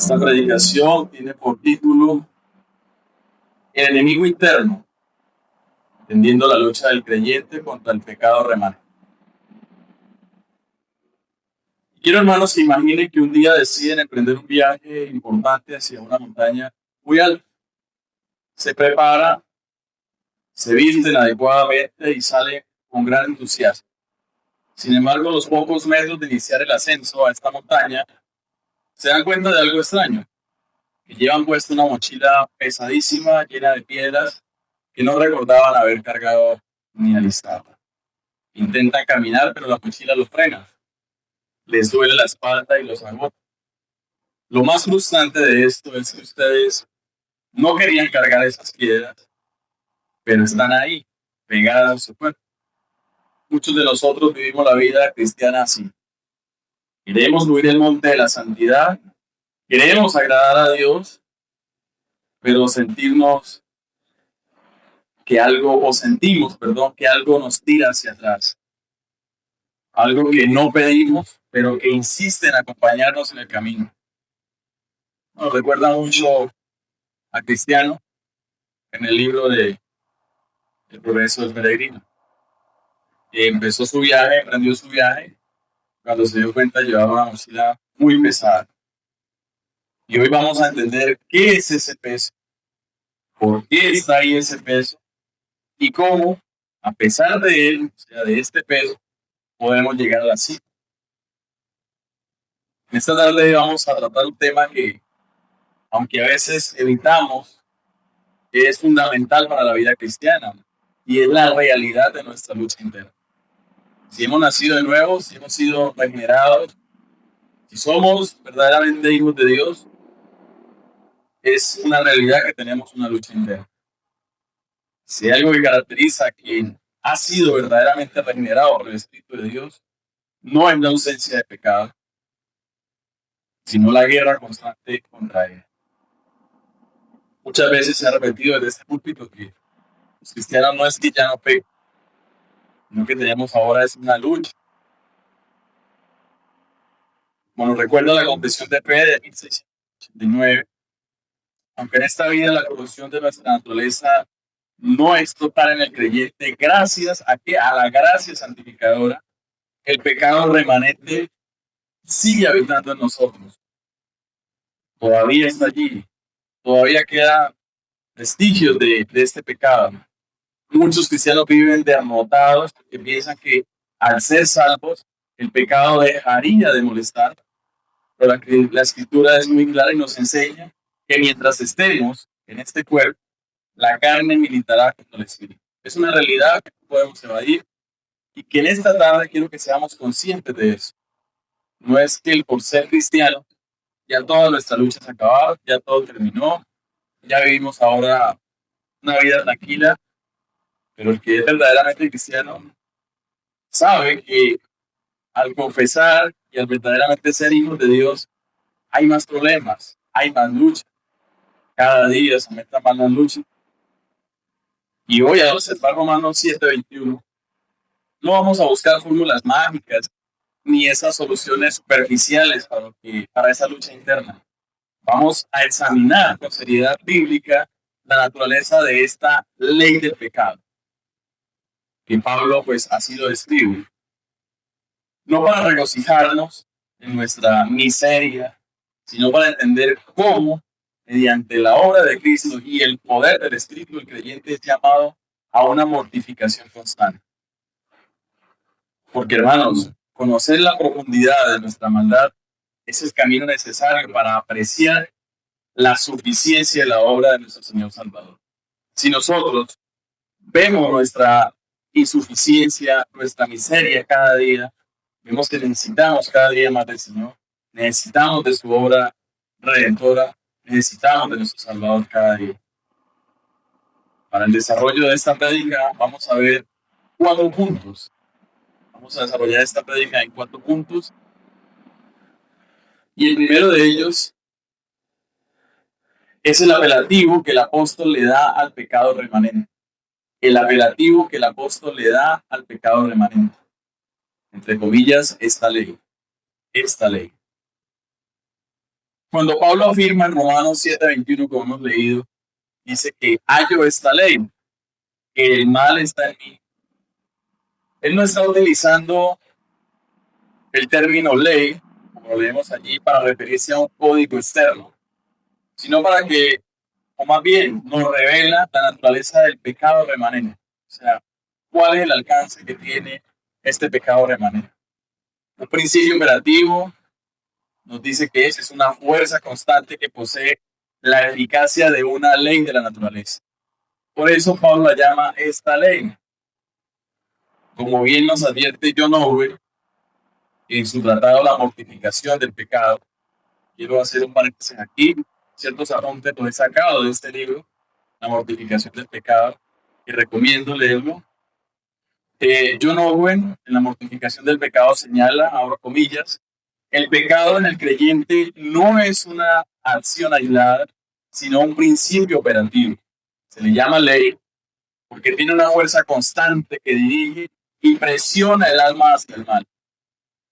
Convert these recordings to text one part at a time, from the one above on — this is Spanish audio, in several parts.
Esta predicación tiene por título El enemigo interno, entendiendo la lucha del creyente contra el pecado remanente. Quiero, hermanos, que imaginen que un día deciden emprender un viaje importante hacia una montaña muy alta. Se prepara, se visten adecuadamente y sale con gran entusiasmo. Sin embargo, a los pocos metros de iniciar el ascenso a esta montaña, se dan cuenta de algo extraño, que llevan puesta una mochila pesadísima, llena de piedras, que no recordaban haber cargado ni alistado. Intentan caminar, pero la mochila los frena. Les duele la espalda y los agota. Lo más frustrante de esto es que ustedes no querían cargar esas piedras, pero están ahí, pegadas a su cuerpo. Muchos de nosotros vivimos la vida cristiana así. Queremos subir el monte de la santidad, queremos agradar a Dios, pero sentimos que algo nos tira hacia atrás. Algo que no pedimos, pero que insiste en acompañarnos en el camino. Nos recuerda mucho a Cristiano en el libro de El progreso del peregrino. Emprendió su viaje, cuando se dio cuenta llevaba una mochila muy pesada. Y hoy vamos a entender qué es ese peso, por qué está ahí ese peso y cómo, a pesar de él, o sea, de este peso, podemos llegar a la cima. En esta tarde vamos a tratar un tema que, aunque a veces evitamos, es fundamental para la vida cristiana y es la realidad de nuestra lucha interna. Si hemos nacido de nuevo, si hemos sido regenerados, si somos verdaderamente hijos de Dios, es una realidad que tenemos una lucha interna. Si hay algo que caracteriza a quien ha sido verdaderamente regenerado por el Espíritu de Dios, no es la ausencia de pecado, sino la guerra constante contra él. Muchas veces se ha repetido desde este púlpito que los cristianos no es que ya no pecan, sino que tenemos ahora es una lucha. Bueno, recuerdo la confesión de fe de 1689. Aunque en esta vida la corrupción de nuestra naturaleza no es total en el creyente, gracias a la gracia santificadora, el pecado remanente sigue habitando en nosotros. Todavía está allí, todavía quedan vestigios de este pecado. Muchos cristianos viven derrotados porque piensan que al ser salvos, el pecado dejaría de molestar. Pero la escritura es muy clara y nos enseña que mientras estemos en este cuerpo, la carne militará contra el espíritu. Es una realidad que no podemos evadir y que en esta tarde quiero que seamos conscientes de eso. No es que por ser cristiano ya toda nuestra lucha se acabó, ya todo terminó, ya vivimos ahora una vida tranquila, pero el que es verdaderamente cristiano sabe que al confesar y al verdaderamente ser hijos de Dios, hay más problemas, hay más lucha. Cada día se aumenta más la lucha. Y hoy a observar Romanos 7:21, no vamos a buscar fórmulas mágicas ni esas soluciones superficiales para esa lucha interna. Vamos a examinar con seriedad bíblica la naturaleza de esta ley del pecado, que Pablo pues así lo describe. No para regocijarnos en nuestra miseria, sino para entender cómo, mediante la obra de Cristo y el poder del Espíritu, el creyente es llamado a una mortificación constante. Porque, hermanos, conocer la profundidad de nuestra maldad es el camino necesario para apreciar la suficiencia de la obra de nuestro Señor Salvador. Si nosotros vemos nuestra insuficiencia, nuestra miseria cada día, vemos que necesitamos cada día más del Señor, necesitamos de su obra redentora, necesitamos de nuestro Salvador cada día. Para el desarrollo de esta prédica vamos a ver 4 puntos. Vamos a desarrollar esta prédica en 4 puntos. Y el primero de ellos es el apelativo que el apóstol le da al pecado remanente. El apelativo que el apóstol le da al pecado remanente. Entre comillas, esta ley. Cuando Pablo afirma en Romanos 7:21, como hemos leído, dice que hallo esta ley, que el mal está en mí. Él no está utilizando el término ley, como leemos allí, para referirse a un código externo, sino para que, o más bien, nos revela la naturaleza del pecado remanente. O sea, cuál es el alcance que tiene este pecado remanente. Un principio imperativo nos dice que es una fuerza constante que posee la eficacia de una ley de la naturaleza. Por eso Pablo la llama esta ley. Como bien nos advierte John Owen en su tratado La mortificación del pecado. Quiero hacer un paréntesis aquí. Ciertos apuntes los he sacado de este libro, La mortificación del pecado, y recomiendo leerlo. John Owen, en La mortificación del pecado, señala, abro comillas, el pecado en el creyente no es una acción aislada, sino un principio operativo. Se le llama ley porque tiene una fuerza constante que dirige y presiona el alma hacia el mal,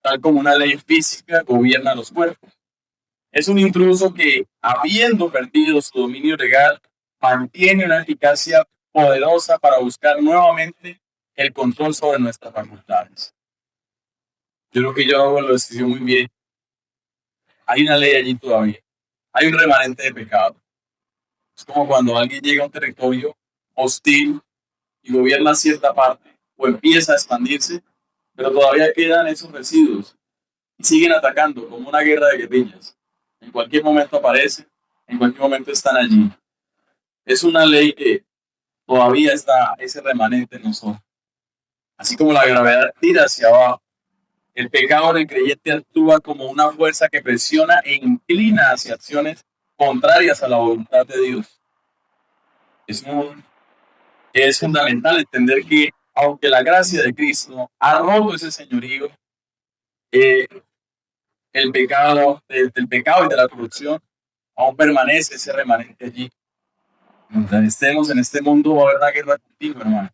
tal como una ley física gobierna los cuerpos. Es un intruso que, habiendo perdido su dominio legal, mantiene una eficacia poderosa para buscar nuevamente el control sobre nuestras facultades. Yo creo que yo lo decidió muy bien. Hay una ley allí todavía. Hay un remanente de pecado. Es como cuando alguien llega a un territorio hostil y gobierna cierta parte o empieza a expandirse, pero todavía quedan esos residuos y siguen atacando como una guerra de guerrillas. En cualquier momento aparece, en cualquier momento están allí. Es una ley que todavía está ese remanente en nosotros. Así como la gravedad tira hacia abajo, el pecado en el creyente actúa como una fuerza que presiona e inclina hacia acciones contrarias a la voluntad de Dios. Es fundamental entender que, aunque la gracia de Cristo ha roto ese señorío, el pecado, del pecado y de la corrupción, aún permanece ese remanente allí. Mientras estemos en este mundo va a haber una guerra continua, hermanos.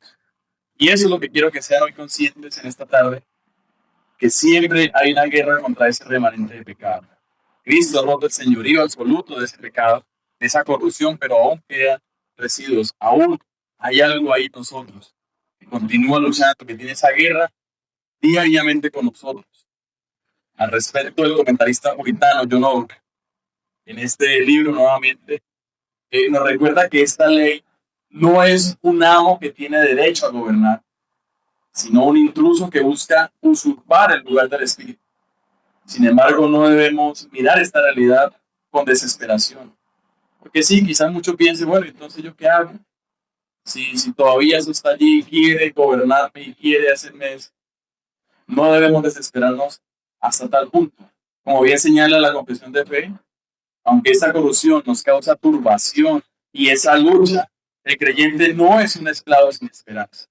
Y eso es lo que quiero que sean hoy conscientes en esta tarde, que siempre hay una guerra contra ese remanente de pecado. Cristo ha roto el señorío absoluto de ese pecado, de esa corrupción, pero aún quedan residuos, aún hay algo ahí en nosotros que continúa luchando, que tiene esa guerra diariamente con nosotros. Al respecto, el comentarista puritano John Owen, en este libro nuevamente, nos recuerda que esta ley no es un amo que tiene derecho a gobernar, sino un intruso que busca usurpar el lugar del Espíritu. Sin embargo, no debemos mirar esta realidad con desesperación. Porque sí, quizás muchos piensen, bueno, entonces ¿yo qué hago? Si todavía eso está allí, quiere gobernarme y quiere hacerme eso. No debemos desesperarnos hasta tal punto. Como bien señala la confesión de fe, aunque esta corrupción nos causa turbación y esa lucha, el creyente no es un esclavo sin esperanza.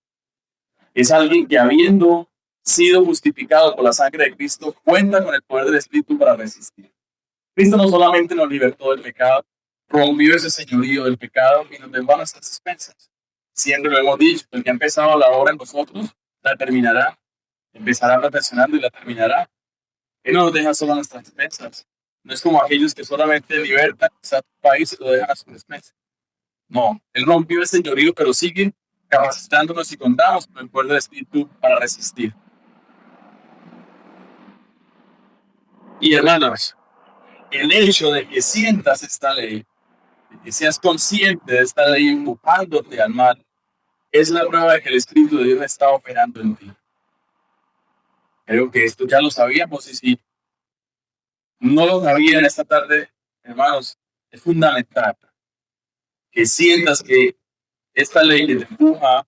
Es alguien que, habiendo sido justificado por la sangre de Cristo, cuenta con el poder del Espíritu para resistir. Cristo no solamente nos libertó del pecado, rompió ese señorío del pecado y nos dejó a nuestras expensas. Siempre lo hemos dicho, el que ha empezado la obra en nosotros, la terminará. Empezará perfeccionando y la terminará. Él no nos deja solo a nuestras expensas. No es como aquellos que solamente libertan a su país y lo dejan a sus expensas. No, Él rompió el señorío, pero sigue capacitándonos y contamos con el poder del Espíritu para resistir. Y hermanos, el hecho de que sientas esta ley, de que seas consciente de esta ley empujándote al mal, es la prueba de que el Espíritu de Dios está operando en ti. Creo que esto ya lo sabíamos y si no lo sabían esta tarde, hermanos, es fundamental que sientas que esta ley que te empuja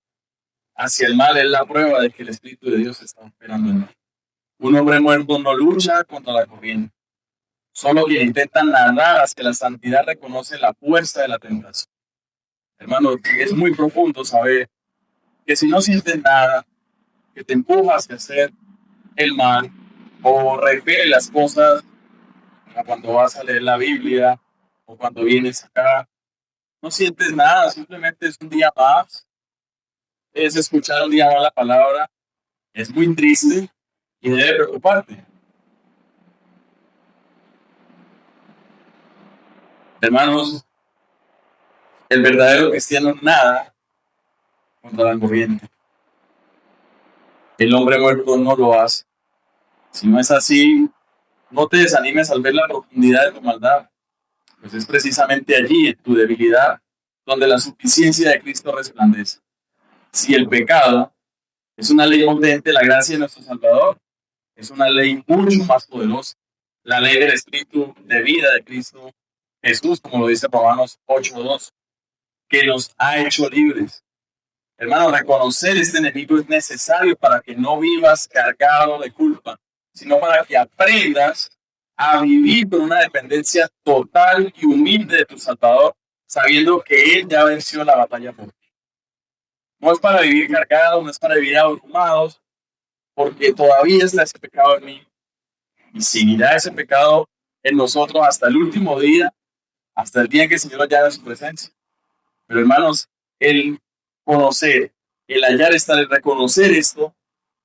hacia el mal es la prueba de que el Espíritu de Dios está operando en ti. Un hombre muerto no lucha contra la corriente. Solo quien intenta nadar hacia la santidad reconoce la fuerza de la tentación. Hermano, es muy profundo saber que si no sientes nada que te empuja hacia hacer el mal o refiere las cosas como cuando vas a leer la Biblia o cuando vienes acá, no sientes nada, simplemente es un día más, es escuchar un día más la palabra, es muy triste y debe preocuparte. Hermanos, el verdadero cristiano nada contra la corriente. El hombre muerto no lo hace. Si no es así, no te desanimes al ver la profundidad de tu maldad, pues es precisamente allí, en tu debilidad, donde la suficiencia de Cristo resplandece. Si el pecado es una ley potente, la gracia de nuestro Salvador es una ley mucho más poderosa. La ley del Espíritu de vida de Cristo Jesús, como lo dice Romanos 8:2, que nos ha hecho libres. Hermano, reconocer este enemigo es necesario para que no vivas cargado de culpa, sino para que aprendas a vivir con una dependencia total y humilde de tu Salvador, sabiendo que Él ya venció la batalla por ti. No es para vivir cargados, no es para vivir abrumados, porque todavía está ese pecado en mí y seguirá ese pecado en nosotros hasta el último día, hasta el día en que el Señor nos llame a su presencia. Pero hermanos, el conocer, el hallar estar, el reconocer esto,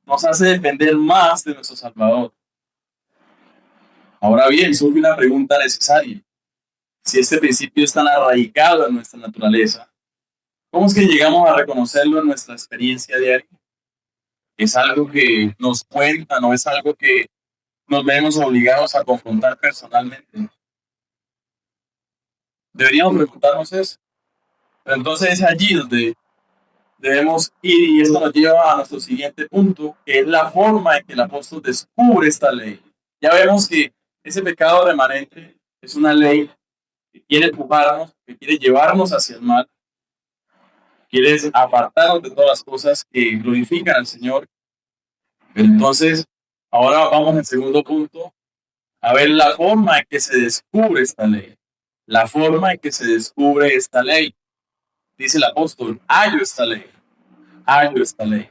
nos hace depender más de nuestro Salvador. Ahora bien, surge una pregunta necesaria. Si este principio es tan arraigado en nuestra naturaleza, ¿cómo es que llegamos a reconocerlo en nuestra experiencia diaria? ¿Es algo que nos cuenta, no es algo que nos vemos obligados a confrontar personalmente? Deberíamos preguntarnos eso. Pero entonces es allí donde debemos ir, y esto nos lleva a nuestro siguiente punto, que es la forma en que el apóstol descubre esta ley. Ya vemos que ese pecado remanente es una ley que quiere empujarnos, que quiere llevarnos hacia el mal, quiere apartarnos de todas las cosas que glorifican al Señor. Entonces, ahora vamos al segundo punto, a ver la forma en que se descubre esta ley. La forma en que se descubre esta ley. Dice el apóstol, hallo esta ley, hallo esta ley.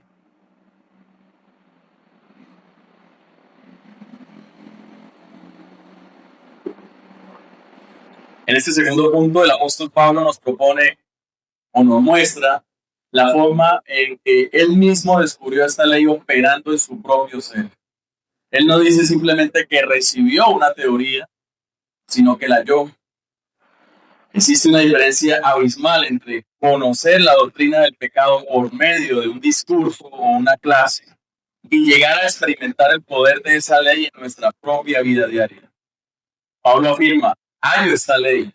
En este segundo punto, el apóstol Pablo nos propone o nos muestra la forma en que él mismo descubrió esta ley operando en su propio ser. Él no dice simplemente que recibió una teoría, sino que la halló. Existe una diferencia abismal entre conocer la doctrina del pecado por medio de un discurso o una clase y llegar a experimentar el poder de esa ley en nuestra propia vida diaria. Pablo afirma, hallo esta ley,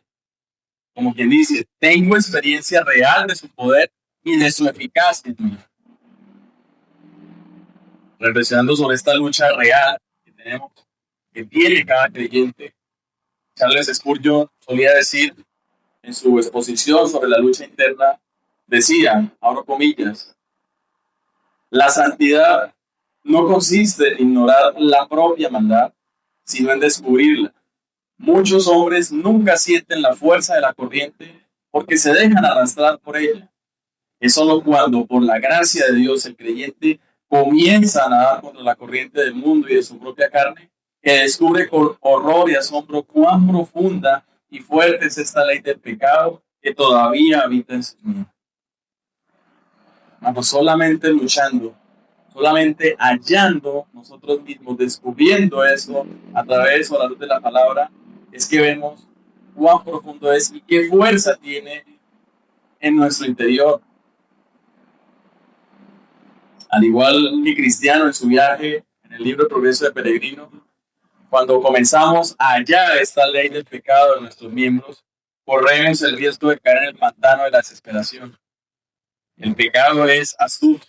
como quien dice, tengo experiencia real de su poder y de su eficacia en mí. Reflexionando sobre esta lucha real que tenemos, que tiene cada creyente, Charles Spurgeon solía decir en su exposición sobre la lucha interna, decía, abro comillas, la santidad no consiste en ignorar la propia maldad, sino en descubrirla. Muchos hombres nunca sienten la fuerza de la corriente porque se dejan arrastrar por ella. Es solo cuando, por la gracia de Dios, el creyente comienza a nadar contra la corriente del mundo y de su propia carne, que descubre con horror y asombro cuán profunda y fuerte es esta ley del pecado que todavía habita en su vida. Vamos, solamente luchando, solamente hallando nosotros mismos, descubriendo eso a través de la luz de la palabra, es que vemos cuán profundo es y qué fuerza tiene en nuestro interior. Al igual que Cristiano en su viaje en el libro Progreso de Peregrino, cuando comenzamos a hallar esta ley del pecado de nuestros miembros, corremos el riesgo de caer en el pantano de la desesperación. El pecado es astuto.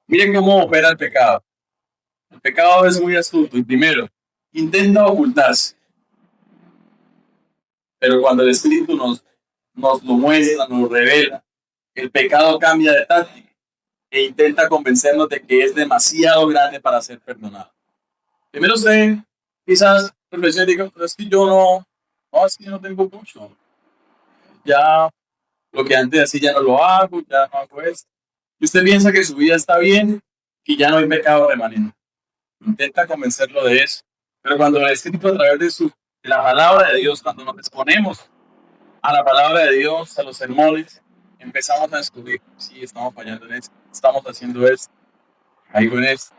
Miren cómo opera el pecado. El pecado es muy astuto y primero, intenta ocultarse. Pero cuando el Espíritu nos lo muestra, nos revela, el pecado cambia de táctica e intenta convencernos de que es demasiado grande para ser perdonado. Primero usted quizás reflexione y diga, pero es que yo es que yo no tengo mucho. Ya lo que antes hacía ya no lo hago, ya no hago esto. Y usted piensa que su vida está bien y ya no hay pecado remanente. Intenta convencerlo de eso. Pero cuando el Espíritu a través de la palabra de Dios, cuando nos exponemos a la palabra de Dios, a los sermones, empezamos a descubrir, sí, estamos fallando en esto, estamos haciendo esto, caigo en esto.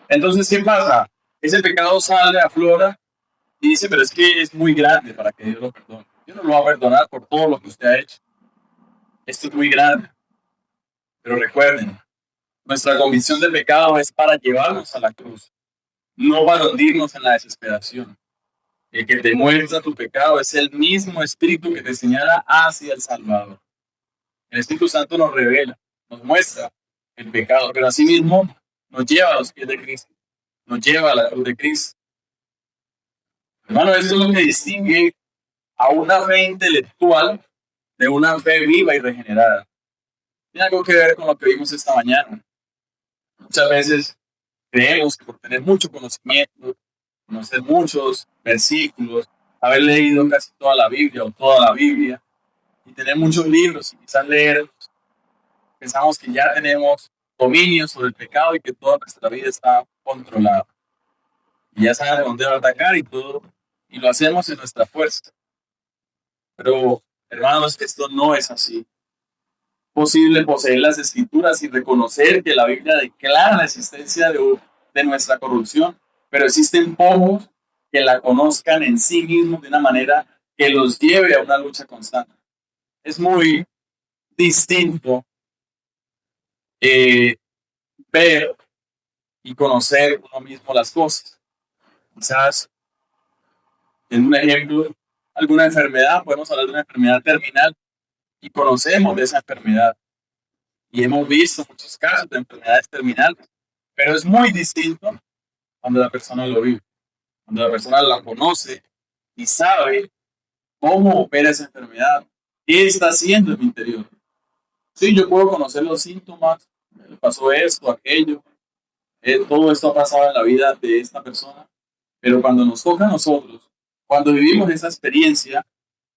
Entonces, ¿qué pasa? Ese pecado sale, aflora, Y dice, pero es que es muy grande para que Dios lo perdone. Dios no lo va a perdonar por todo lo que usted ha hecho. Esto es muy grande. Pero recuerden, nuestra convicción de pecado es para llevarnos a la cruz, no para hundirnos en la desesperación. El que te muestra tu pecado es el mismo Espíritu que te señala hacia el Salvador. El Espíritu Santo nos revela, nos muestra el pecado, pero asimismo nos lleva a los pies de Cristo, nos lleva a la cruz de Cristo. Hermano, eso es lo que distingue a una fe intelectual de una fe viva y regenerada. Tiene algo que ver con lo que vimos esta mañana. Muchas veces creemos que por tener mucho conocimiento, conocer muchos versículos, haber leído casi toda la Biblia o toda la Biblia y tener muchos libros y quizás leerlos, pensamos que ya tenemos dominio sobre el pecado y que toda nuestra vida está controlada. Y ya sabemos de dónde va a atacar y todo, y lo hacemos en nuestra fuerza. Pero, hermanos, esto no es así. Posible poseer las escrituras y reconocer que la Biblia declara la existencia de nuestra corrupción, pero existen pocos que la conozcan en sí mismos de una manera que los lleve a una lucha constante. Es muy distinto ver y conocer uno mismo las cosas. Quizás, en un ejemplo, alguna enfermedad, podemos hablar de una enfermedad terminal y conocemos de esa enfermedad. Y hemos visto muchos casos de enfermedades terminales, pero es muy distinto cuando la persona lo vive, cuando la persona la conoce y sabe cómo opera esa enfermedad, qué está haciendo en mi interior. Sí, yo puedo conocer los síntomas, me pasó esto, aquello, todo esto ha pasado en la vida de esta persona, pero cuando nos toca a nosotros, cuando vivimos esa experiencia,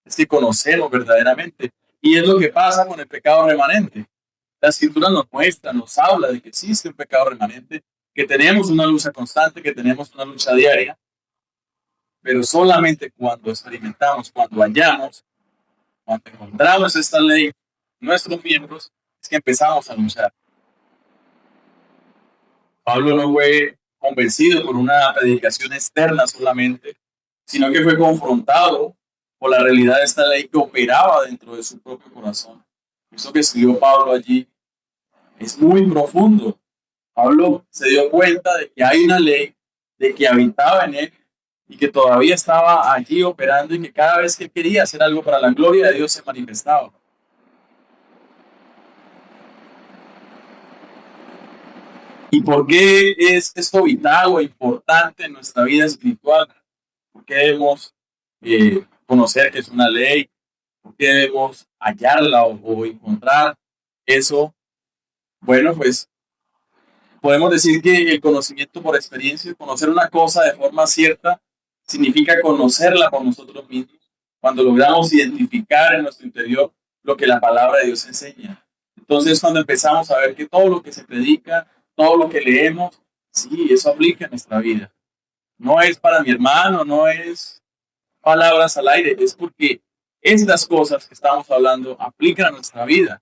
es que conocemos verdaderamente. Y es lo que pasa con el pecado remanente. La Escritura nos muestra, nos habla de que existe un pecado remanente, que tenemos una lucha constante, que tenemos una lucha diaria, pero solamente cuando experimentamos, cuando hallamos, cuando encontramos esta ley en nuestros miembros, es que empezamos a luchar. Pablo no fue convencido por una predicación externa solamente, sino que fue confrontado por la realidad de esta ley que operaba dentro de su propio corazón. Eso que escribió Pablo allí es muy profundo. Pablo se dio cuenta de que hay una ley, de que habitaba en él y que todavía estaba allí operando y que cada vez que quería hacer algo para la gloria de Dios se manifestaba. ¿Y por qué es esto vital o importante en nuestra vida espiritual? ¿Por qué debemos conocer que es una ley? ¿Por qué debemos hallarla o encontrar eso? Bueno, pues podemos decir que el conocimiento por experiencia, conocer una cosa de forma cierta, significa conocerla por nosotros mismos. Cuando logramos identificar en nuestro interior lo que la palabra de Dios enseña. Entonces, cuando empezamos a ver que todo lo que se predica, todo lo que leemos, sí, eso aplica en nuestra vida. No es para mi hermano, no es palabras al aire, es porque estas cosas que estamos hablando aplican a nuestra vida.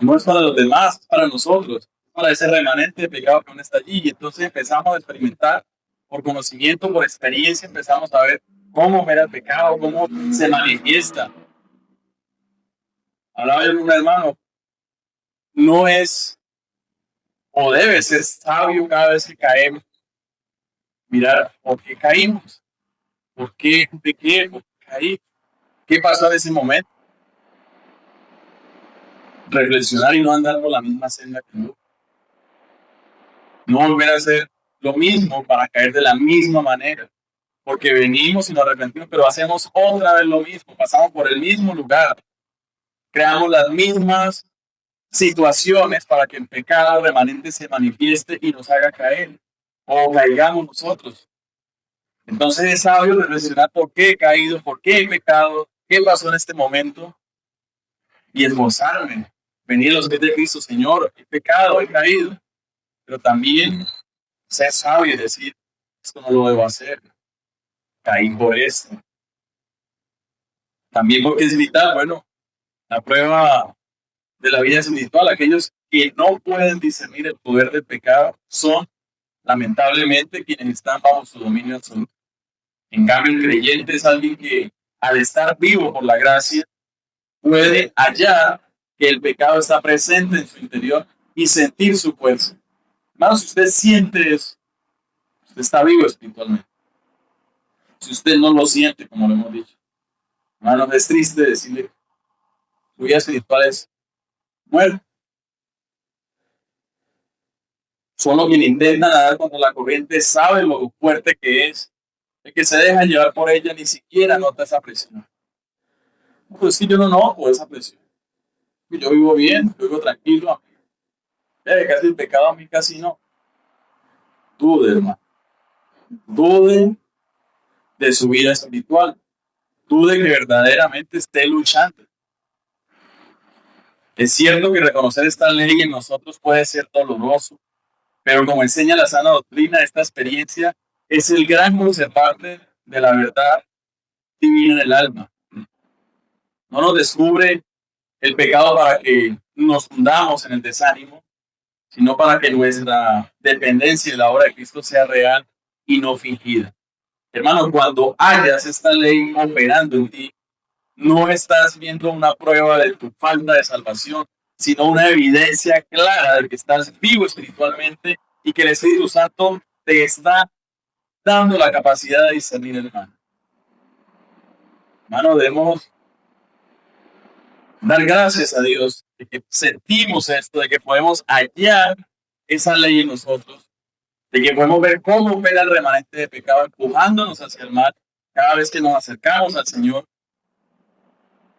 No es para los demás, es para nosotros, para ese remanente de pecado que aún está allí. Y entonces empezamos a experimentar por conocimiento, por experiencia, empezamos a ver cómo opera el pecado, cómo se manifiesta. Hablaba yo con un hermano, no es o debe ser sabio cada vez que caemos. Mirar por qué caímos, por qué pequé, por qué caí, qué pasó en ese momento. Reflexionar y no andar por la misma senda que no. No volver a hacer lo mismo para caer de la misma manera. Porque venimos y nos arrepentimos, pero hacemos otra vez lo mismo, pasamos por el mismo lugar, creamos las mismas situaciones para que el pecado remanente se manifieste y nos haga caer, o caigamos nosotros. Entonces es sabio reflexionar por qué he caído, por qué he pecado, qué pasó en este momento, y esforzarme, venir a los pies de Cristo, Señor, he pecado, he caído, pero también ser sabio y decir, esto no lo debo hacer, caí por esto. También porque es vital, bueno, la prueba de la vida espiritual, aquellos que no pueden discernir el poder del pecado son lamentablemente, quienes están bajo su dominio absoluto. En cambio, el creyente es alguien que, al estar vivo por la gracia, puede hallar que el pecado está presente en su interior y sentir su fuerza. Hermano, si usted siente eso, usted está vivo espiritualmente. Si usted no lo siente, como lo hemos dicho, hermano, es triste decirle que su vida espiritual es muerta. Solo quien intenta nadar contra la corriente sabe lo fuerte que es. El que se deja llevar por ella ni siquiera nota esa presión. Pues sí, yo no noto esa presión. Yo vivo bien, yo vivo tranquilo. Casi el pecado a mí casi no. Dude, hermano. Dude de su vida espiritual. Dude que verdaderamente esté luchando. Es cierto que reconocer esta ley en nosotros puede ser doloroso, pero como enseña la sana doctrina, esta experiencia es el gran conservante de la verdad divina en el alma. No nos descubre el pecado para que nos hundamos en el desánimo, sino para que nuestra dependencia de la obra de Cristo sea real y no fingida. Hermano, cuando hayas esta ley operando en ti, no estás viendo una prueba de tu falta de salvación, sino una evidencia clara de que estás vivo espiritualmente y que el Espíritu Santo te está dando la capacidad de discernir el mal. Hermano, debemos dar gracias a Dios de que sentimos esto, de que podemos hallar esa ley en nosotros, de que podemos ver cómo opera el remanente de pecado empujándonos hacia el mal cada vez que nos acercamos al Señor.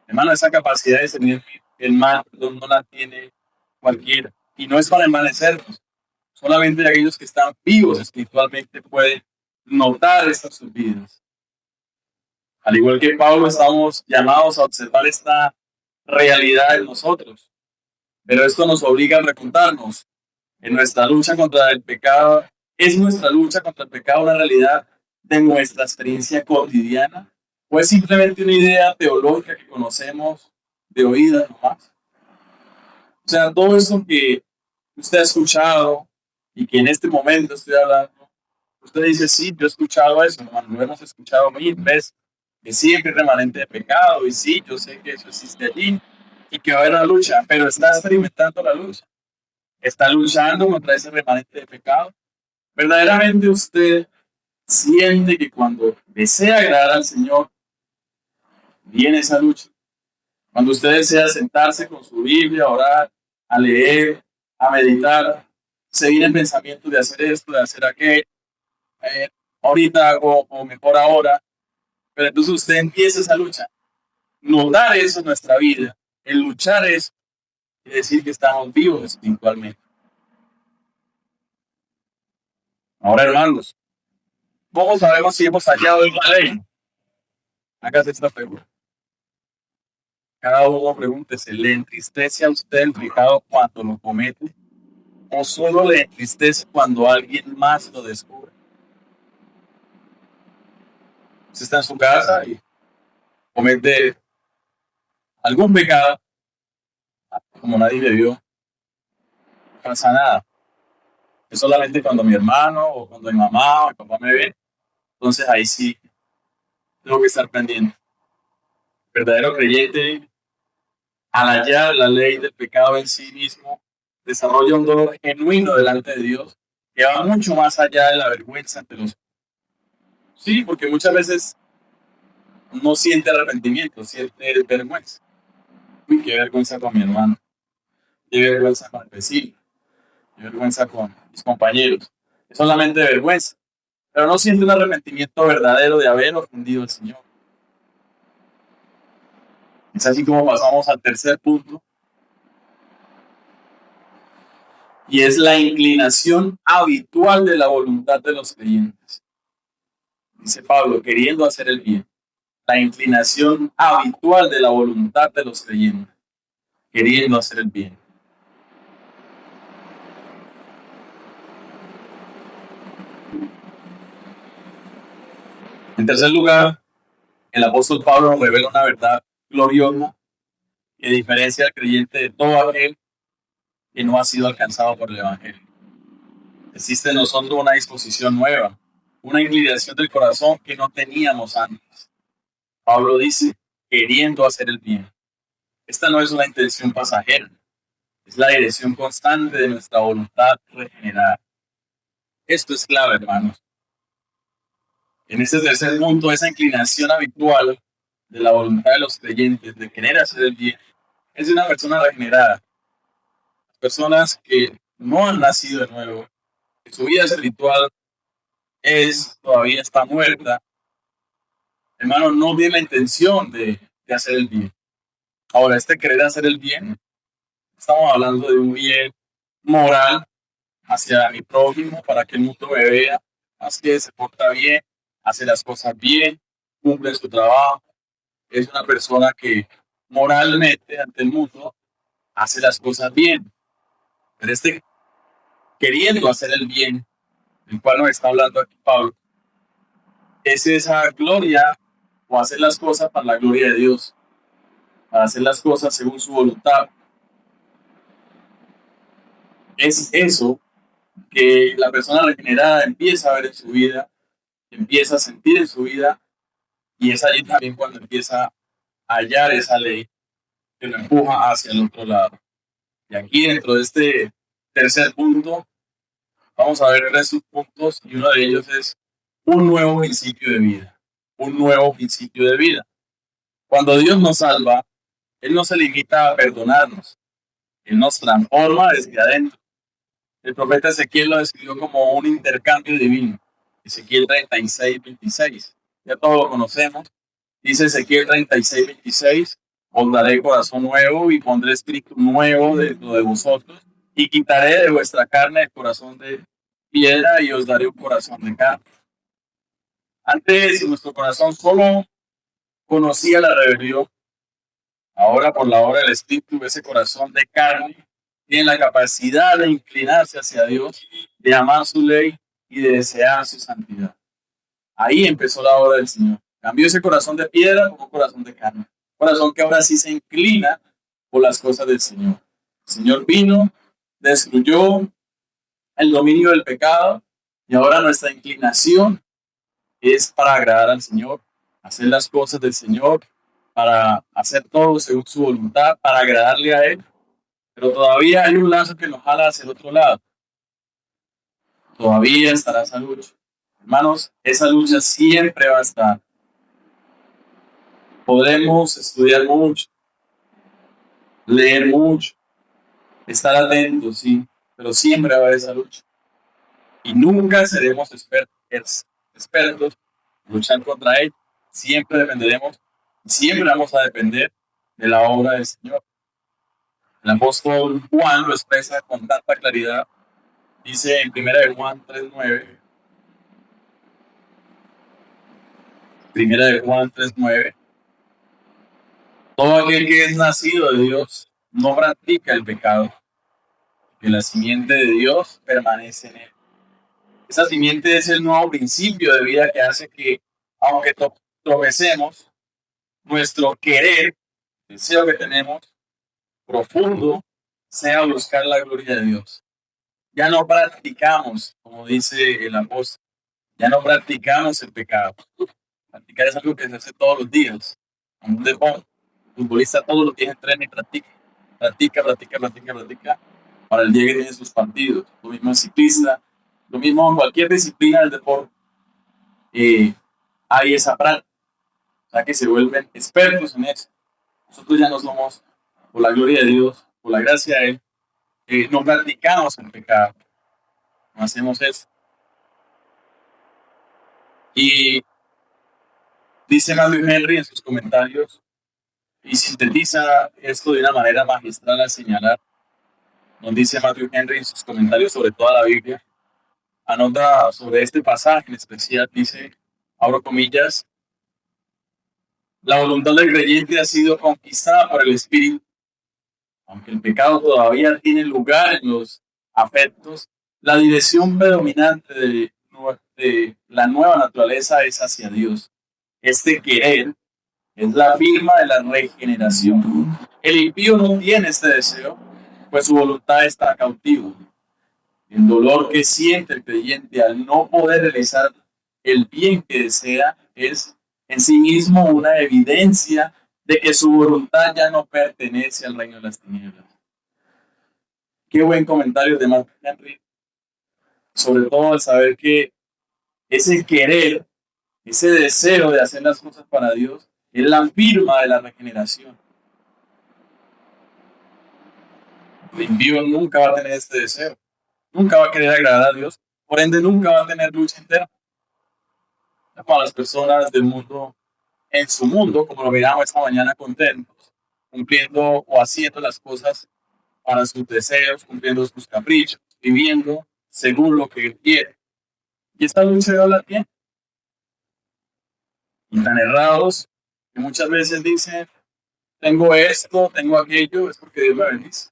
Hermano, esa capacidad de discernir el mal no la tiene cualquiera. Y no es para envanecernos. Solamente aquellos que están vivos espiritualmente pueden notar estas subidas. Al igual que Pablo, estamos llamados a observar esta realidad en nosotros. Pero esto nos obliga a preguntarnos, en nuestra lucha contra el pecado, ¿es nuestra lucha contra el pecado una realidad de nuestra experiencia cotidiana? ¿O es simplemente una idea teológica que conocemos de oídas nomás? O sea, todo eso que usted ha escuchado y que en este momento estoy hablando, usted dice, sí, yo he escuchado eso, hermano, lo hemos escuchado 1000 veces, que siempre es remanente de pecado, y sí, yo sé que eso existe allí y que va a haber una lucha, pero está experimentando la lucha, está luchando contra ese remanente de pecado. Verdaderamente usted siente que cuando desea agradar al Señor, viene esa lucha. Cuando usted desea sentarse con su Biblia, a orar, a leer, a meditar, se vienen pensamientos de hacer esto, de hacer aquello, ahorita hago, o mejor ahora, pero entonces usted empieza esa lucha. Notar eso en nuestra vida, el luchar eso, y decir que estamos vivos espiritualmente. Ahora, hermanos, ¿cómo sabemos si hemos hallado la ley? Hágase esta pregunta. Cada uno pregúntese, ¿le entristece a usted el pecado cuando lo comete? ¿O solo le entristece cuando alguien más lo descubre? Si está en su casa y comete algún pecado, como nadie le vio, no pasa nada. Es solamente cuando mi hermano o cuando mi mamá o mi papá me ven, entonces ahí sí tengo que estar pendiente. El verdadero creyente, al hallar la ley del pecado en sí mismo, desarrolla un dolor genuino delante de Dios que va mucho más allá de la vergüenza ante los. Sí, porque muchas veces no siente arrepentimiento, siente vergüenza. Uy, qué vergüenza con mi hermano, qué vergüenza con el vecino, qué vergüenza con mis compañeros. Es solamente vergüenza, pero no siente un arrepentimiento verdadero de haber ofendido al Señor. Es así como pasamos al tercer punto, y es la inclinación habitual de la voluntad de los creyentes. Dice Pablo, queriendo hacer el bien. La inclinación habitual de la voluntad de los creyentes, queriendo hacer el bien. En tercer lugar, el apóstol Pablo nos revela una verdad gloriosa que diferencia al creyente de todo aquel que no ha sido alcanzado por el Evangelio. Existe en nosotros una disposición nueva, una inclinación del corazón que no teníamos antes. Pablo dice, queriendo hacer el bien. Esta no es una intención pasajera, es la dirección constante de nuestra voluntad regenerada. Esto es clave, hermanos. En este tercer punto, esa inclinación habitual de la voluntad de los creyentes de querer hacer el bien es de una persona regenerada. Personas que no han nacido de nuevo, que su vida espiritual todavía está muerta, hermano, no tiene la intención de hacer el bien. Ahora, este querer hacer el bien, estamos hablando de un bien moral hacia mi prójimo, para que el mundo me vea, más que se porta bien, hace las cosas bien, cumple su trabajo. Es una persona que moralmente ante el mundo hace las cosas bien. Pero este queriendo hacer el bien, del cual nos está hablando aquí Pablo, es esa gloria o hacer las cosas para la gloria de Dios, para hacer las cosas según su voluntad. Es eso que la persona regenerada empieza a ver en su vida, empieza a sentir en su vida, y es allí también cuando empieza a hallar esa ley que lo empuja hacia el otro lado. Y aquí dentro de este tercer punto vamos a ver 3 subpuntos, y uno de ellos es un nuevo principio de vida. Un nuevo principio de vida. Cuando Dios nos salva, Él no se limita a perdonarnos, Él nos transforma desde adentro. El profeta Ezequiel lo describió como un intercambio divino. Ezequiel 36, 26. Ya todos lo conocemos. Dice Ezequiel 36, 26. Os daré corazón nuevo y pondré espíritu nuevo dentro de vosotros, y quitaré de vuestra carne el corazón de piedra y os daré un corazón de carne. Antes nuestro corazón solo conocía la rebelión. Ahora, por la obra del Espíritu, ese corazón de carne tiene la capacidad de inclinarse hacia Dios, de amar su ley y de desear su santidad. Ahí empezó la obra del Señor. Cambió ese corazón de piedra por un corazón de carne. Un corazón que ahora sí se inclina por las cosas del Señor. El Señor vino, destruyó el dominio del pecado, y ahora nuestra inclinación es para agradar al Señor, hacer las cosas del Señor, para hacer todo según su voluntad, para agradarle a Él. Pero todavía hay un lazo que nos jala hacia el otro lado. Todavía estará esa lucha. Hermanos, esa lucha siempre va a estar. Podemos estudiar mucho, leer mucho, estar atentos, sí, pero siempre va a haber esa lucha. Y nunca seremos expertos en luchar contra Él. Siempre dependeremos, siempre vamos a depender de la obra del Señor. El apóstol Juan lo expresa con tanta claridad. Dice en 1 de Juan 3:9. 1 de Juan 3:9. Todo aquel que es nacido de Dios no practica el pecado, que la simiente de Dios permanece en él. Esa simiente es el nuevo principio de vida que hace que, aunque tropecemos, nuestro querer, el deseo que tenemos profundo, sea buscar la gloria de Dios. Ya no practicamos, como dice el apóstol, ya no practicamos el pecado. Practicar es algo que se hace todos los días. Un futbolista todos los días entrena y practica, para el día que tiene sus partidos. Lo mismo en ciclista, lo mismo en cualquier disciplina del deporte. Hay esa práctica, o sea que se vuelven expertos en eso. Nosotros ya no somos, por la gloria de Dios, por la gracia de Él, no practicamos el pecado, no hacemos eso. Y dice Matthew Henry en sus comentarios, y sintetiza esto de una manera magistral al señalar. Nos dice Matthew Henry en sus comentarios sobre toda la Biblia, anota sobre este pasaje en especial, dice, abro comillas, la voluntad del creyente ha sido conquistada por el Espíritu. Aunque el pecado todavía tiene lugar en los afectos, la dirección predominante de la nueva naturaleza es hacia Dios. Este querer es la firma de la regeneración. El impío no tiene este deseo, pues su voluntad está cautiva. El dolor que siente el creyente al no poder realizar el bien que desea es en sí mismo una evidencia de que su voluntad ya no pertenece al reino de las tinieblas. Qué buen comentario de Mark Henry, sobre todo al saber que ese querer, ese deseo de hacer las cosas para Dios, es la firma de la regeneración. El impío nunca va a tener este deseo, nunca va a querer agradar a Dios, por ende nunca va a tener lucha interna. Para las personas del mundo, en su mundo, como lo miramos esta mañana, contentos, cumpliendo o haciendo las cosas para sus deseos, cumpliendo sus caprichos, viviendo según lo que él quiere. Y esta lucha de hablar bien. Y tan errados que muchas veces dicen, tengo esto, tengo aquello, es porque Dios me bendice.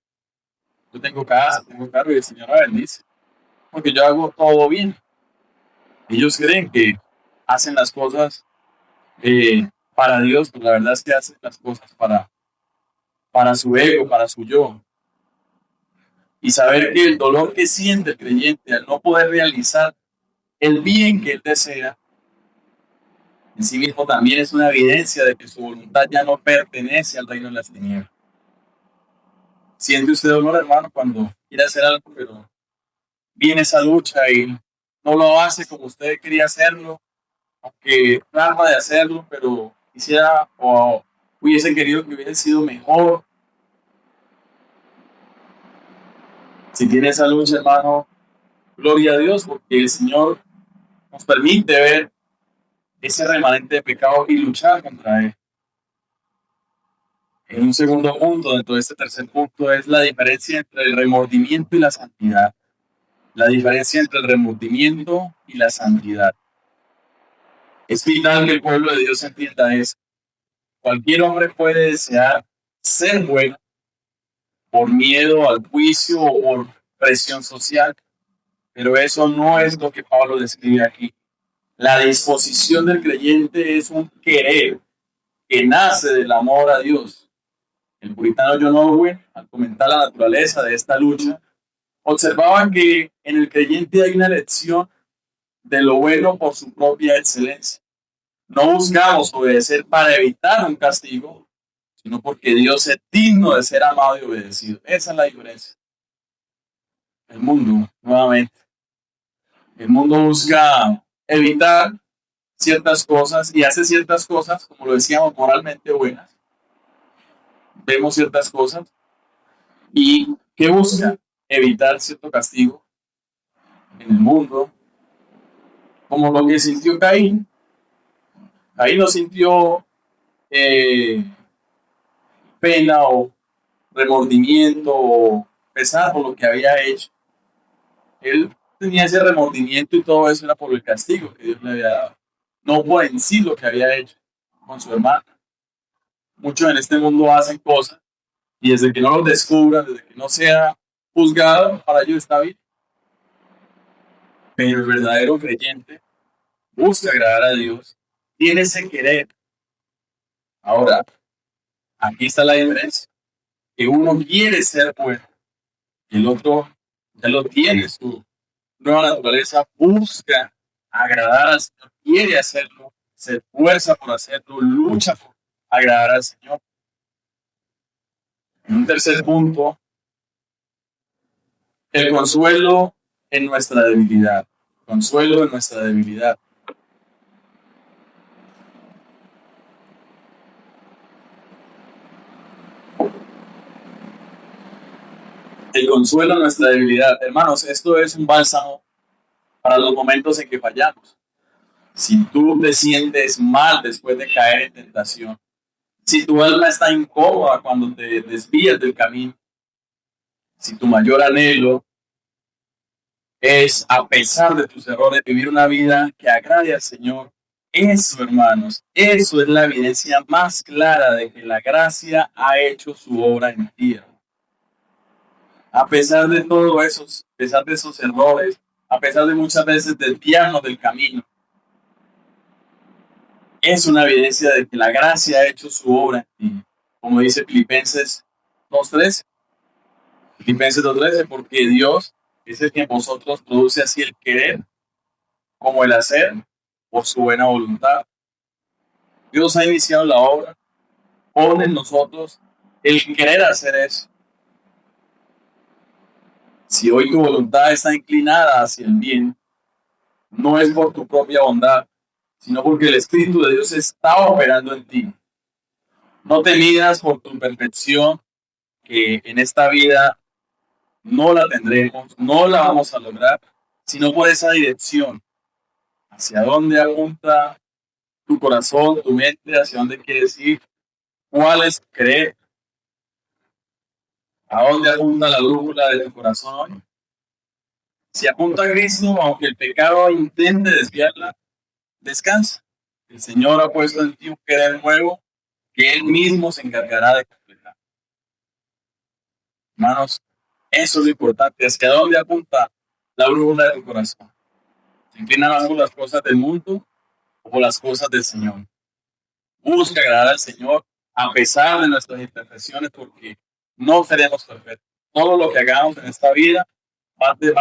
Yo tengo casa, tengo carro y el Señor me bendice. Porque yo hago todo bien. Ellos creen que hacen las cosas para Dios, pero la verdad es que hacen las cosas para su ego, para su yo. Y saber que el dolor que siente el creyente al no poder realizar el bien que él desea, en sí mismo también es una evidencia de que su voluntad ya no pertenece al reino de las tinieblas. Siente usted dolor, hermano, cuando quiere hacer algo, pero viene esa lucha y no lo hace como usted quería hacerlo, aunque trata de hacerlo, pero quisiera o hubiese querido que hubiese sido mejor. Si tiene esa lucha, hermano, gloria a Dios, porque el Señor nos permite ver ese remanente de pecado y luchar contra él. En un segundo punto, dentro de este tercer punto, es la diferencia entre el remordimiento y la santidad. La diferencia entre el remordimiento y la santidad. Es vital que el pueblo de Dios entienda eso. Cualquier hombre puede desear ser bueno por miedo al juicio o por presión social, pero eso no es lo que Pablo describe aquí. La disposición del creyente es un querer que nace del amor a Dios. El puritano John Owen, al comentar la naturaleza de esta lucha, observaba que en el creyente hay una elección de lo bueno por su propia excelencia. No buscamos obedecer para evitar un castigo, sino porque Dios es digno de ser amado y obedecido. Esa es la diferencia. El mundo, nuevamente, el mundo busca evitar ciertas cosas y hace ciertas cosas, como lo decíamos, moralmente buenas. Vemos ciertas cosas y ¿qué busca? Evitar cierto castigo en el mundo, como lo que sintió Caín. Caín no sintió pena o remordimiento o pesar por lo que había hecho. Él tenía ese remordimiento y todo eso era por el castigo que Dios le había dado, no por en sí lo que había hecho con su hermano. Muchos en este mundo hacen cosas y desde que no los descubran, desde que no sea juzgado, para ellos está bien. Pero el verdadero creyente busca agradar a Dios, tiene ese querer. Ahora, aquí está la diferencia. Que uno quiere ser bueno y el otro ya lo tiene. Su nueva naturaleza busca agradar al Señor, quiere hacerlo, se esfuerza por hacerlo, lucha por agradar al Señor. En un tercer punto, el consuelo en nuestra debilidad. Consuelo en nuestra debilidad. El consuelo en nuestra debilidad. Hermanos, esto es un bálsamo para los momentos en que fallamos. Si tú te sientes mal después de caer en tentación, si tu alma está incómoda cuando te desvías del camino, si tu mayor anhelo es, a pesar de tus errores, vivir una vida que agrade al Señor, eso, hermanos, eso es la evidencia más clara de que la gracia ha hecho su obra en ti. A pesar de todo eso, a pesar de esos errores, a pesar de muchas veces desviarnos del camino, es una evidencia de que la gracia ha hecho su obra en ti. Como dice Filipenses 2.13. Filipenses 2.13, porque Dios es el que en vosotros produce así el querer como el hacer por su buena voluntad. Dios ha iniciado la obra, pone en nosotros el querer hacer eso. Si hoy tu voluntad está inclinada hacia el bien, no es por tu propia bondad, sino porque el Espíritu de Dios está operando en ti. No te midas por tu perfección, que en esta vida no la tendremos, no la vamos a lograr, sino por esa dirección. Hacia dónde apunta tu corazón, tu mente, hacia dónde quieres ir, cuál es creer, a dónde apunta la brújula de tu corazón. Si apunta a Cristo, aunque el pecado intente desviarla, descansa. El Señor ha puesto en ti un querer nuevo que Él mismo se encargará de completar. Hermanos, eso es lo importante. ¿Hacia dónde apunta la brújula de tu corazón? ¿Se inclina más por las cosas del mundo o por las cosas del Señor? Busca agradar al Señor a pesar de nuestras imperfecciones, porque no seremos perfectos. Todo lo que hagamos en esta vida va a tener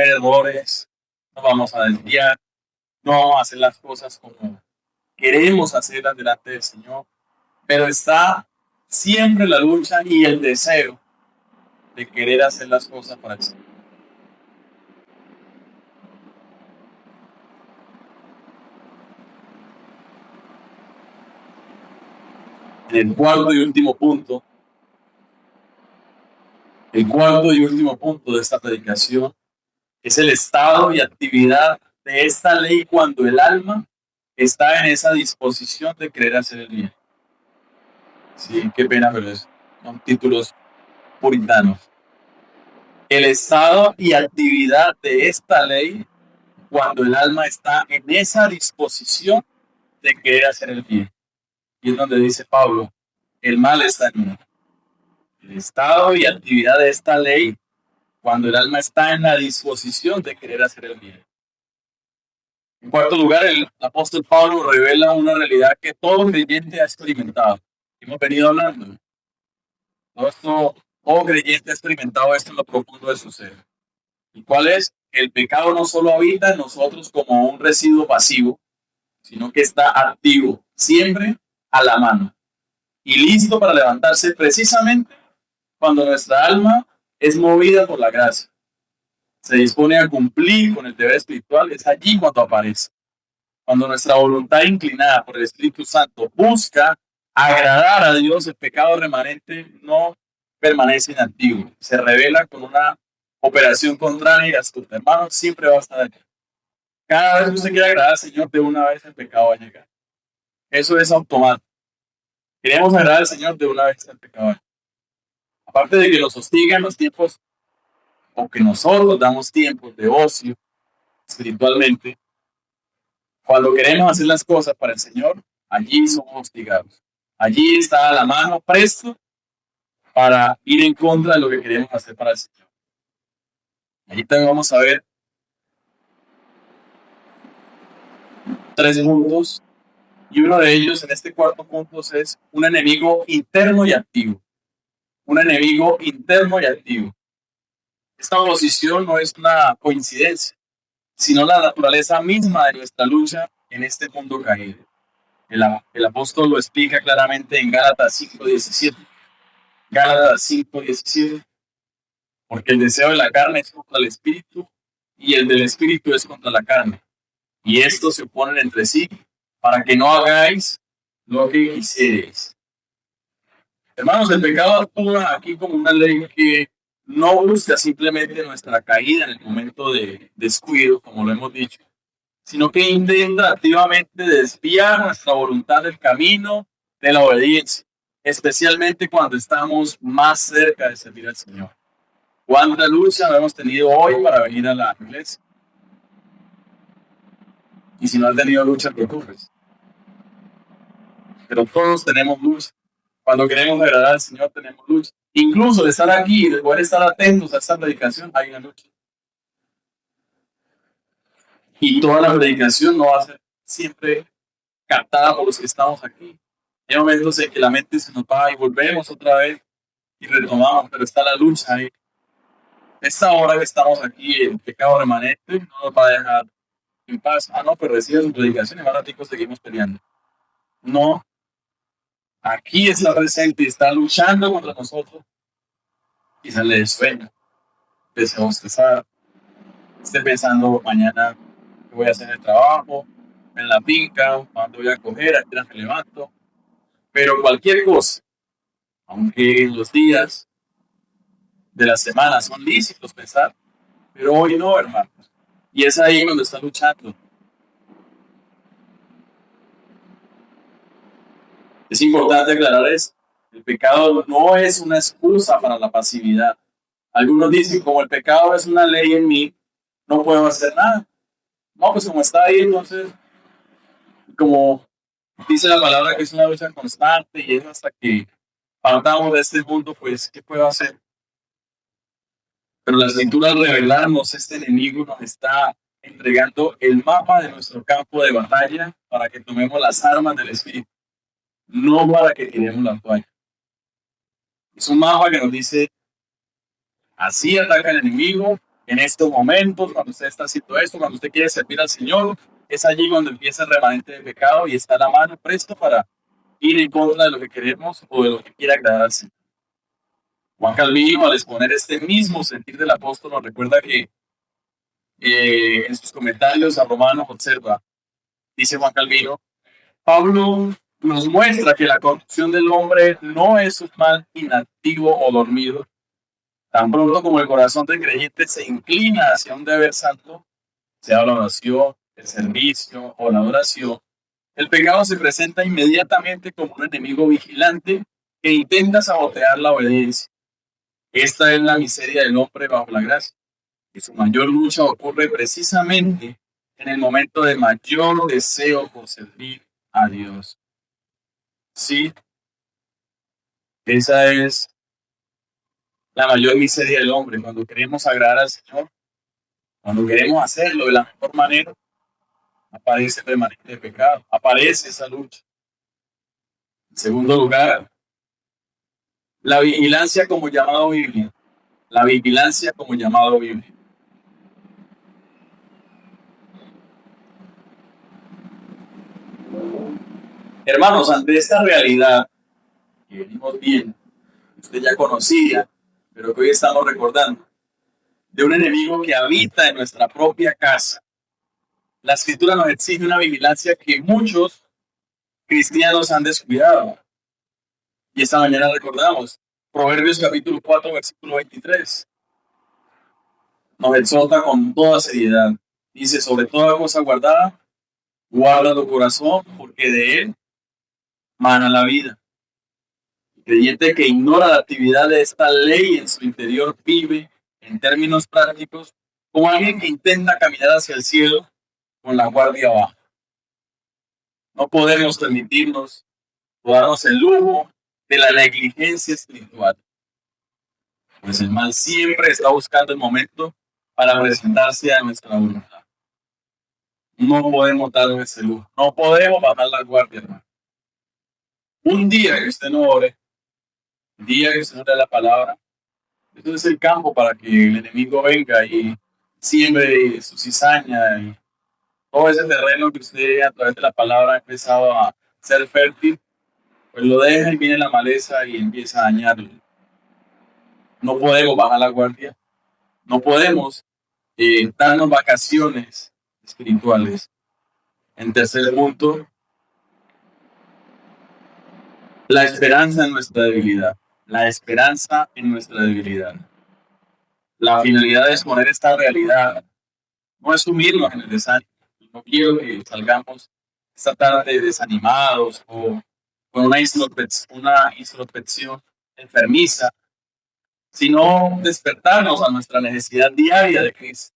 errores, no vamos a desviar, no vamos a hacer las cosas como queremos hacerlas delante del Señor, pero está siempre la lucha y el deseo de querer hacer las cosas para el Señor. En el cuarto y último punto, de esta predicación es el estado y actividad de esta ley cuando el alma está en esa disposición de querer hacer el bien. Sí, qué pena, pero son títulos puritanos. El estado y actividad de esta ley cuando el alma está en esa disposición de querer hacer el bien. Y es donde dice Pablo, el mal está en mí. El estado y actividad de esta ley cuando el alma está en la disposición de querer hacer el bien. En cuarto lugar, el apóstol Pablo revela una realidad que todo creyente ha experimentado. Hemos venido hablando. Todo creyente ha experimentado esto en lo profundo de su ser. ¿Y cuál es? El pecado no solo habita en nosotros como un residuo pasivo, sino que está activo, siempre a la mano y listo para levantarse precisamente cuando nuestra alma es movida por la gracia. Se dispone a cumplir con el deber espiritual, es allí cuando aparece. Cuando nuestra voluntad inclinada por el Espíritu Santo busca agradar a Dios, el pecado remanente no permanece inactivo. Se revela con una operación contraria y astuta. Hermanos, siempre va a estar allí. Cada vez que usted quiera agradar al Señor, de una vez el pecado va a llegar. Eso es automático. Queremos agradar al Señor, de una vez el pecado va a llegar. Aparte de que nos hostiga en los tiempos, o que nosotros damos tiempos de ocio espiritualmente, cuando queremos hacer las cosas para el Señor, allí somos hostigados. Allí está la mano presto para ir en contra de lo que queremos hacer para el Señor. Allí también vamos a ver 3 puntos. Y uno de ellos, en este cuarto punto, es un enemigo interno y activo. Un enemigo interno y activo. Esta oposición no es una coincidencia, sino la naturaleza misma de nuestra lucha en este mundo caído. El apóstol lo explica claramente en Gálatas 5:17. Gálatas 5:17. Porque el deseo de la carne es contra el espíritu y el del espíritu es contra la carne. Y estos se oponen entre sí para que no hagáis lo que quisierais. Hermanos, el pecado actúa aquí como una ley que no busca simplemente nuestra caída en el momento de descuido, como lo hemos dicho, sino que intenta activamente desviar nuestra voluntad del camino de la obediencia, especialmente cuando estamos más cerca de servir al Señor. ¿Cuánta lucha hemos tenido hoy para venir a la iglesia? Y si no has tenido lucha, preocupes. Pero todos tenemos lucha. Cuando queremos agradar al Señor, tenemos lucha. Incluso de estar aquí y de poder estar atentos a esta predicación, hay una lucha. Y toda la predicación no va a ser siempre captada por los que estamos aquí. Hay momentos en que la mente se nos va y volvemos otra vez y retomamos, pero está la lucha ahí. Esta hora que estamos aquí, el pecado remanente no nos va a dejar en paz. Ah, no, pero recibe su predicación y más ratico seguimos peleando. No, aquí está presente, está luchando contra nosotros. Quizás le sueño, empiece a bostezar, esté pensando mañana qué voy a hacer en el trabajo, en la finca, cuándo voy a coger, a qué hora me levanto. Pero cualquier cosa, aunque en los días de la semana son lícitos pensar, pero hoy no, hermano. Y es ahí donde está luchando. Es importante aclarar esto. El pecado no es una excusa para la pasividad. Algunos dicen, como el pecado es una ley en mí, no puedo hacer nada. No, pues como está ahí, entonces, como dice la palabra que es una lucha constante y es hasta que partamos de este mundo, pues, ¿qué puedo hacer? Pero la escritura al revelarnos este enemigo nos está entregando el mapa de nuestro campo de batalla para que tomemos las armas del Espíritu, no para que tiremos la toalla. Es un mapa que nos dice, así ataca el enemigo en estos momentos, cuando usted está haciendo esto, cuando usted quiere servir al Señor, es allí cuando empieza el remanente de pecado y está la mano presto para ir en contra de lo que queremos o de lo que quiere agradar al Señor. Juan Calvino, al exponer este mismo sentir del apóstol, nos recuerda que en sus comentarios a Romanos observa, dice Juan Calvino, Pablo nos muestra que la corrupción del hombre no es un mal inactivo o dormido. Tan pronto como el corazón del creyente se inclina hacia un deber santo, sea la oración, el servicio o la adoración, el pecado se presenta inmediatamente como un enemigo vigilante que intenta sabotear la obediencia. Esta es la miseria del hombre bajo la gracia. Y su mayor lucha ocurre precisamente en el momento de mayor deseo por servir a Dios. Sí, esa es la mayor miseria del hombre, cuando queremos agradar al Señor, cuando queremos hacerlo de la mejor manera, aparece el remanente de pecado, aparece esa lucha. En segundo lugar, la vigilancia como llamado Biblia. La vigilancia como llamado Biblia. Hermanos, ante esta realidad que venimos viendo, usted ya conocía, pero que hoy estamos recordando, de un enemigo que habita en nuestra propia casa. La escritura nos exige una vigilancia que muchos cristianos han descuidado. Y esta mañana recordamos Proverbios capítulo 4, versículo 23. Nos exhorta con toda seriedad. Dice, sobre toda cosa guardada, guarda tu corazón, porque de él mana la vida. El creyente que ignora la actividad de esta ley en su interior vive, en términos prácticos, como alguien que intenta caminar hacia el cielo con la guardia baja. No podemos permitirnos o darnos el lujo de la negligencia espiritual. Pues el mal siempre está buscando el momento para presentarse a nuestra voluntad. No podemos darnos ese lujo. No podemos bajar la guardia, hermano. Un día que usted no ore, un día que usted no lea la palabra, eso es el campo para que el enemigo venga y siembre su cizaña y todo ese terreno que usted a través de la palabra ha empezado a ser fértil, pues lo deja y viene la maleza y empieza a dañarlo. No podemos bajar la guardia. No podemos darnos vacaciones espirituales. En tercer punto, la esperanza en nuestra debilidad. La esperanza en nuestra debilidad. La finalidad de exponer esta realidad no es sumirnos en el desánimo. No quiero que salgamos esta tarde desanimados o con una introspección enfermiza, sino despertarnos a nuestra necesidad diaria de Cristo.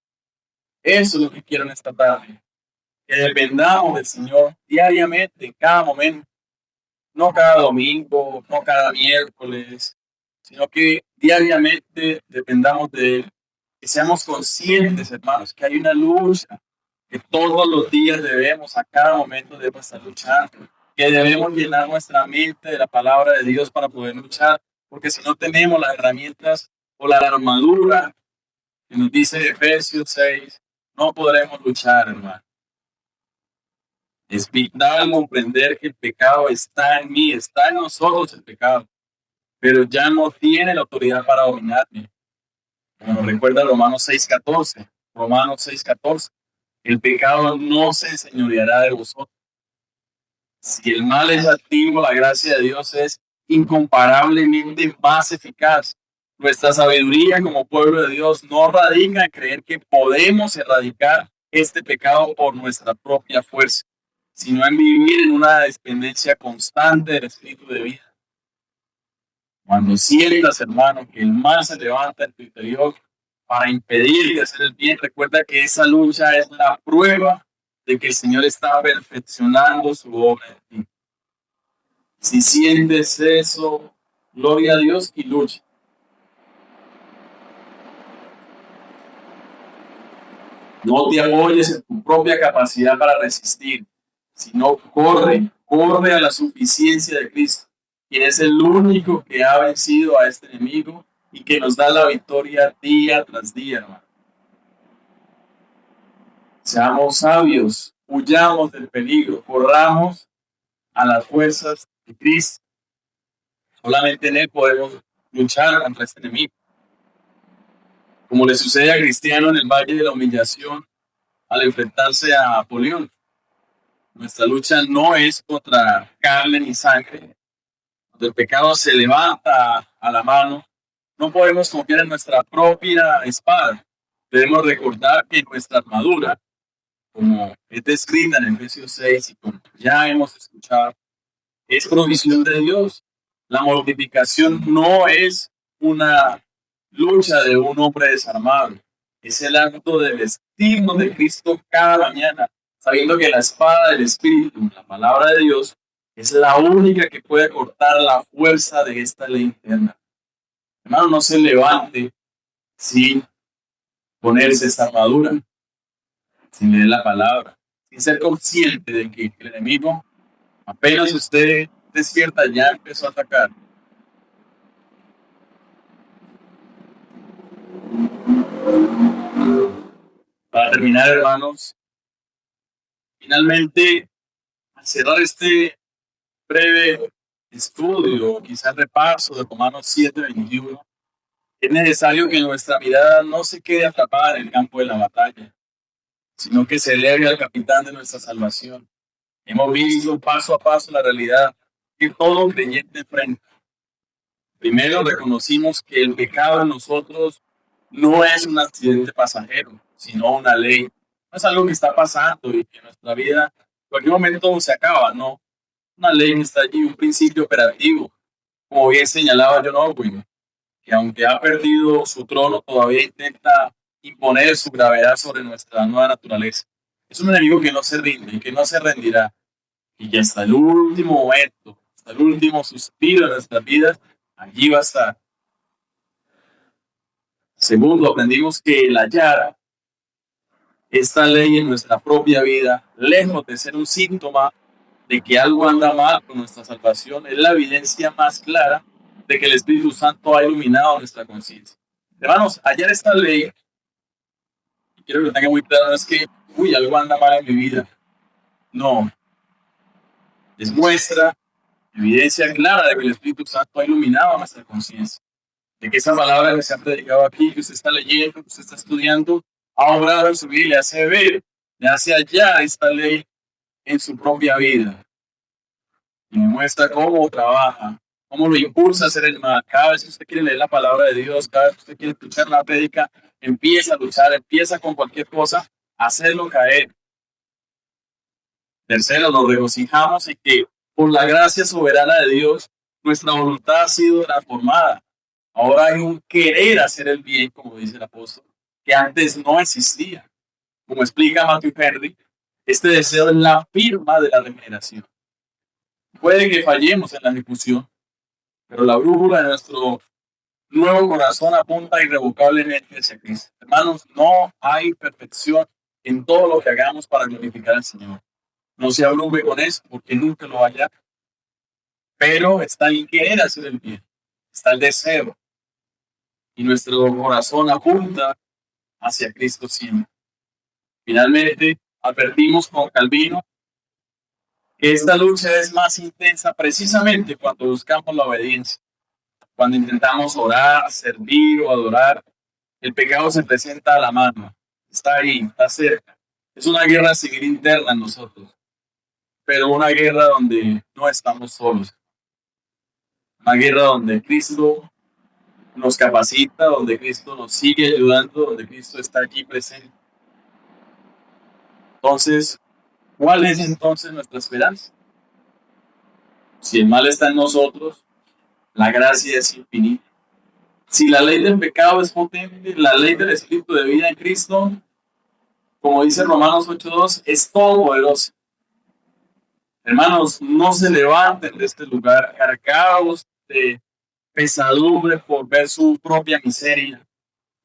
Eso es lo que quiero en esta tarde. Que dependamos del Señor diariamente, en cada momento. No cada domingo, no cada miércoles, sino que diariamente dependamos de Él. Que seamos conscientes, hermanos, que hay una lucha, que todos los días debemos, a cada momento debemos estar luchando, que debemos llenar nuestra mente de la palabra de Dios para poder luchar, porque si no tenemos las herramientas o la armadura que nos dice Efesios 6, no podremos luchar, hermano. Es vital comprender que el pecado está en mí, está en nosotros el pecado, pero ya no tiene la autoridad para dominarme. Como nos recuerda Romanos 6:14. Romanos 6:14. El pecado no se enseñoreará de vosotros. Si el mal es activo, la gracia de Dios es incomparablemente más eficaz. Nuestra sabiduría como pueblo de Dios no radica en creer que podemos erradicar este pecado por nuestra propia fuerza, sino en vivir en una dependencia constante del Espíritu de vida. Cuando sientas, hermano, que el mal se levanta en tu interior para impedir de hacer el bien, recuerda que esa lucha es la prueba de que el Señor está perfeccionando su obra en ti. Si sientes eso, gloria a Dios y lucha. No te apoyes en tu propia capacidad para resistir, sino corre a la suficiencia de Cristo, quien es el único que ha vencido a este enemigo y que nos da la victoria día tras día, hermano. Seamos sabios, huyamos del peligro, corramos a las fuerzas de Cristo. Solamente en Él podemos luchar contra este enemigo. Como le sucede a Cristiano en el Valle de la Humillación al enfrentarse a Apolión. Nuestra lucha no es contra carne ni sangre. Cuando el pecado se levanta a la mano, no podemos confiar en nuestra propia espada. Debemos recordar que nuestra armadura, como es descrita en Efesios 6 y como ya hemos escuchado, es provisión de Dios. La mortificación no es una lucha de un hombre desarmado. Es el acto de vestirnos de Cristo cada mañana, sabiendo que la espada del Espíritu, la palabra de Dios, es la única que puede cortar la fuerza de esta ley interna. Hermano, no se levante sin ponerse esta armadura, sin leer la palabra, sin ser consciente de que el enemigo, apenas usted despierta, ya empezó a atacar. Para terminar, hermanos, finalmente, al cerrar este breve estudio, quizás repaso de Romanos 7:21, es necesario que nuestra mirada no se quede atrapada en el campo de la batalla, sino que se eleve al capitán de nuestra salvación. Hemos visto paso a paso la realidad que todo creyente enfrenta. Primero reconocimos que el pecado en nosotros no es un accidente pasajero, sino una ley. No es algo que está pasando y que en nuestra vida en cualquier momento se acaba, no. Una ley que está allí, un principio operativo, como bien señalaba John Owen, que aunque ha perdido su trono, todavía intenta imponer su gravedad sobre nuestra nueva naturaleza. Es un enemigo que no se rinde y que no se rendirá. Y que hasta el último momento, hasta el último suspiro de nuestras vidas, allí va a estar. Segundo, aprendimos que el hallar esta ley en nuestra propia vida, lejos de ser un síntoma de que algo anda mal con nuestra salvación, es la evidencia más clara de que el Espíritu Santo ha iluminado nuestra conciencia. Hermanos, hallar esta ley, y quiero que lo tengan muy claro, no es que, algo anda mal en mi vida. No. Es muestra, evidencia clara de que el Espíritu Santo ha iluminado nuestra conciencia. De que esa palabra que se ha predicado aquí, que usted está leyendo, que usted está estudiando, ha obrado en su vida y le hace ver, le hace hallar esta ley en su propia vida. Y me muestra cómo trabaja, cómo lo impulsa a hacer el mal. Cada vez que usted quiere leer la palabra de Dios, cada vez que usted quiere escuchar la prédica, empieza a luchar, empieza con cualquier cosa a hacerlo caer. Tercero, nos regocijamos en que por la gracia soberana de Dios, nuestra voluntad ha sido transformada. Ahora hay un querer hacer el bien, como dice el apóstol, que antes no existía. Como explica Matthew Henry, este deseo es la firma de la regeneración. Puede que fallemos en la ejecución, pero la brújula de nuestro nuevo corazón apunta irrevocablemente hacia Cristo. Hermanos, no hay perfección en todo lo que hagamos para glorificar al Señor. No se abrume con eso, porque nunca lo haya. Pero está el querer hacer el bien, está el deseo. Y nuestro corazón apunta hacia Cristo siempre. Finalmente, advertimos con Calvino que esta lucha es más intensa precisamente cuando buscamos la obediencia, cuando intentamos orar, servir o adorar. El pecado se presenta a la mano, está ahí, está cerca. Es una guerra civil interna en nosotros, pero una guerra donde no estamos solos. Una guerra donde Cristo nos capacita, donde Cristo nos sigue ayudando, donde Cristo está aquí presente. Entonces, ¿cuál es entonces nuestra esperanza? Si el mal está en nosotros, la gracia es infinita. Si la ley del pecado es potente, la ley del espíritu de vida en Cristo, como dice Romanos 8:2, es todopoderosa. Hermanos, no se levanten de este lugar cargados de pesadumbre por ver su propia miseria.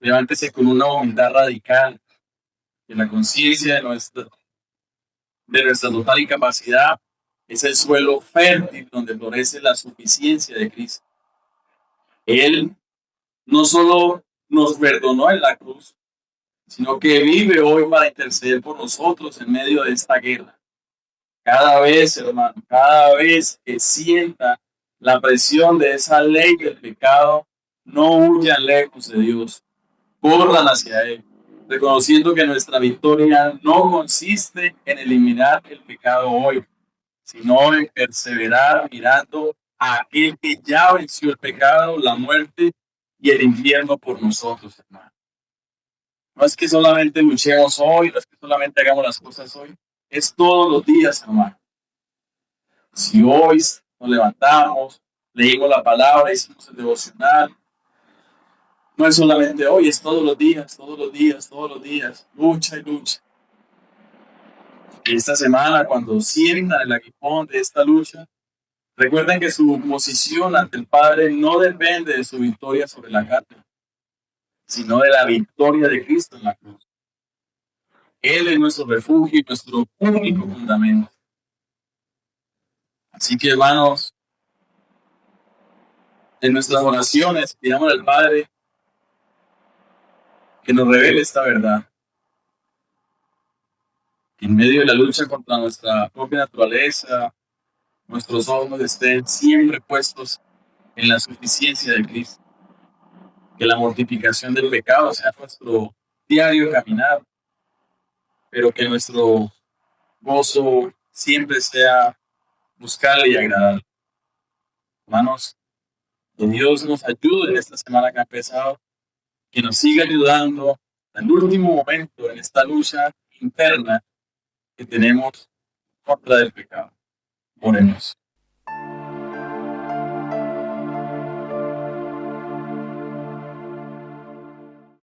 Levántese con una humildad radical, que la conciencia de nuestra total incapacidad es el suelo fértil donde florece la suficiencia de Cristo. Él no solo nos perdonó en la cruz, sino que vive hoy para interceder por nosotros en medio de esta guerra. Cada vez, hermano, cada vez que sienta la presión de esa ley del pecado, no huyan lejos de Dios, corran hacia Él, reconociendo que nuestra victoria no consiste en eliminar el pecado hoy, sino en perseverar mirando a aquel que ya venció el pecado, la muerte y el infierno por nosotros, hermano. No es que solamente luchemos hoy, no es que solamente hagamos las cosas hoy, es todos los días, hermano. Si hoy nos levantamos, leímos la palabra, hicimos el devocional, no es solamente hoy, es todos los días, todos los días, todos los días, lucha y lucha. Y esta semana, cuando sientan el aguijón de esta lucha, recuerden que su posición ante el Padre no depende de su victoria sobre la carne, sino de la victoria de Cristo en la cruz. Él es nuestro refugio y nuestro único fundamento. Así que, hermanos, en nuestras oraciones pidamos al Padre que nos revele esta verdad. Que en medio de la lucha contra nuestra propia naturaleza, nuestros ojos estén siempre puestos en la suficiencia de Cristo. Que la mortificación del pecado sea nuestro diario caminar, pero que nuestro gozo siempre sea buscarle y agradarle. Hermanos, que Dios nos ayude en esta semana que ha empezado, que nos siga ayudando en el último momento en esta lucha interna que tenemos contra el pecado. Oremos.